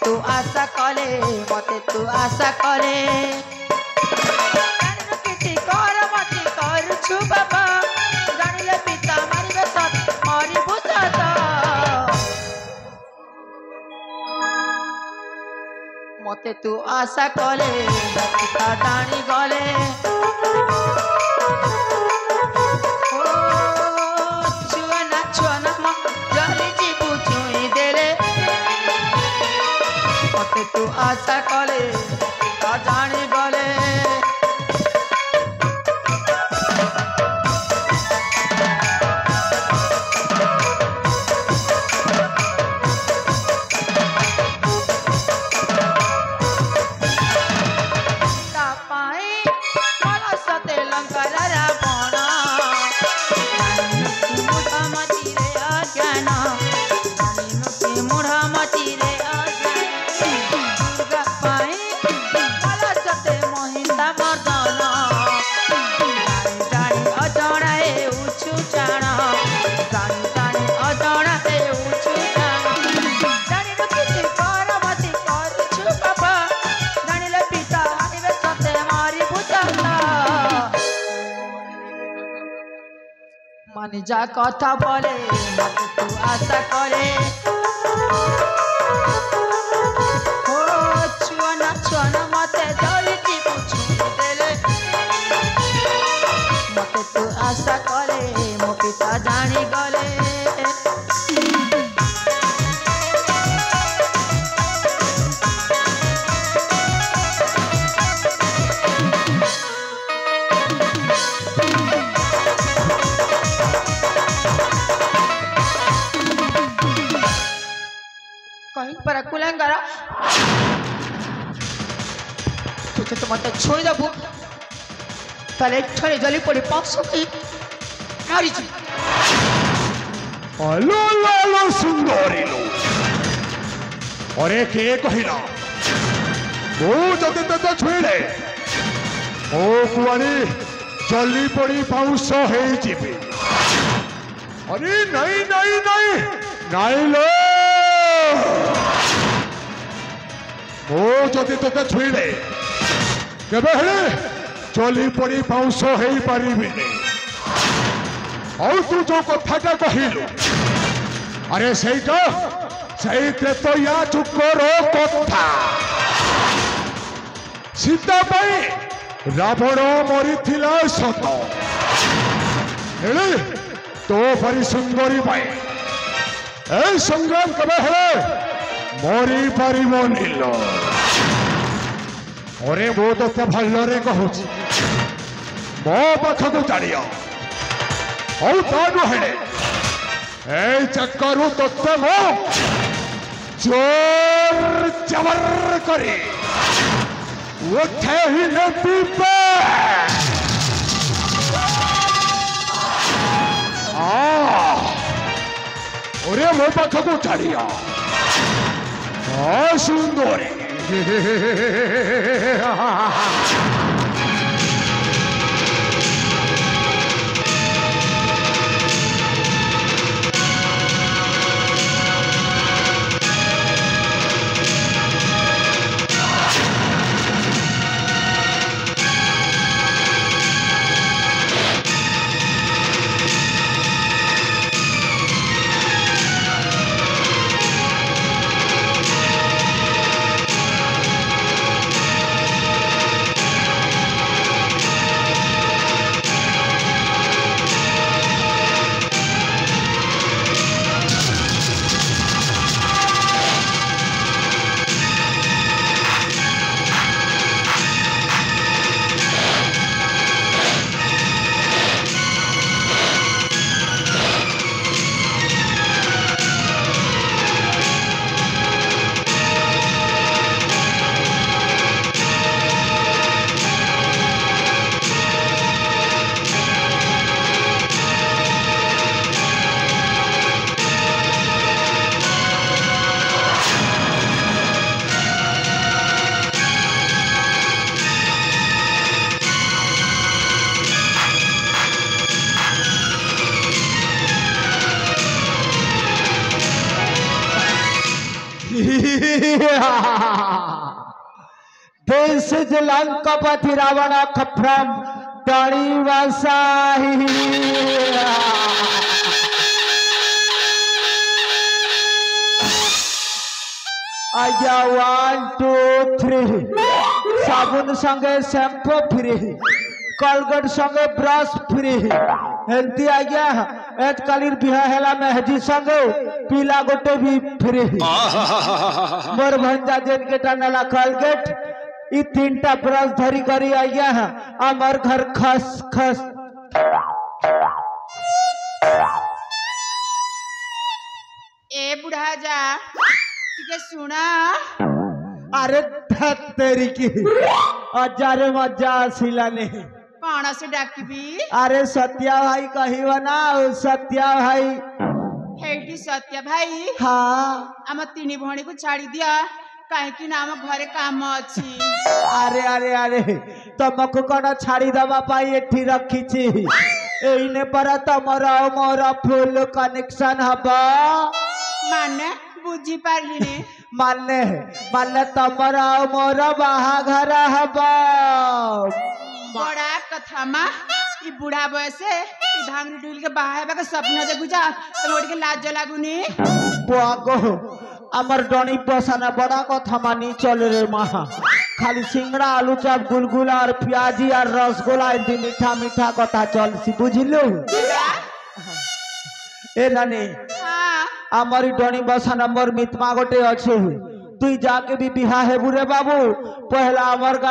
तू आशा कले मते तू आशा कले किति कर मति करूछु बाबा जानिले पिता मारिबे सत मरि बुझत मते तू आशा कले पिता जानी गले तू आशा कले जानी गले मानी जा कथा बोले मते तू आशा करे ओ छुआना मते धरिची पुछी देले मते तू आशा करे मो पिता जानी गले कहीं पर कुलंगारा तुझे तो मत छोड़ दबो तले ठरे जली पड़ी पास की मारी जी हेलो लालो सुंदरी लो और एक कहिला वो जते तते छुईले ओ कुआनी जली पड़ी पाउस हे जीबे अरे नहीं नहीं नहीं नहीं लो ओ जदि तोते छुईले केबे हेले चली पड़ी पाउस हो पारिबिनी और तू जो कथाटा कहिलु अरे सेइटा सेइते तो या चुकर कथा सीता पाई रावण मरिथिला सत हेले तो परी सुंदरी पाई ए संग्राम केबे हेले मरी पारिबनि लो अरे वो तो भल्लरे कहूची मो पाखक चढ़िया और तानु हेड़े ए चक्करु तत्ते मो जोर जबर करे उठे ही ने पीपे अरे मो पाखक चढ़िया सुंदरी This is Lankapati Ravana from Danivasahi. आजा 1 2 3 साबुन संगे शैम्पू फ्री कोलगेट संगे ब्रश फ्री हेल्थी आज्ञा एत कालीर बिहा हेला मेहदी संगे पीला गोटे भी फ्री मोर भंजा जेन के टानला कोलगेट ई तीनटा ब्रश धरी करी आज्ञा हमर घर खस खस ए बुढ़ा जा ठीक सुना अरे तेरी की अजारे मजा आसिला नहीं कौन से डाकबी अरे सत्या भाई कही बना सत्या भाई हेटी सत्या भाई हाँ आम तीन भौणी को छाड़ी दिया कहीं नाम घरे काम अच्छी अरे अरे अरे तुमको कौन छाड़ी दबा पाई एठी रखी एने पर तमर मोर फुल कनेक्शन हबा माने बुझी पारली ने माने माने तमर मोर बाहाघर हबा बड़ा कथा मा ई बुढ़ा बयसे ई धांगरी डुल के बाहाबा के सपना दे गुजा तोड़ के लाज लागुनी बुआगो अमर डनी बसाना बड़ा कथा मानी चल रे महा खाली सिंगड़ा आलू चप गुलगुला और प्याजी और रसगुल्ला इंदी मीठा मीठा कथा चल सी बुझिलु ए नानी हां आमरी डनी बसाना मोर मितमा गोटे अछि तुई जाके भी बिहा हेबु रे बाबू पहला अमर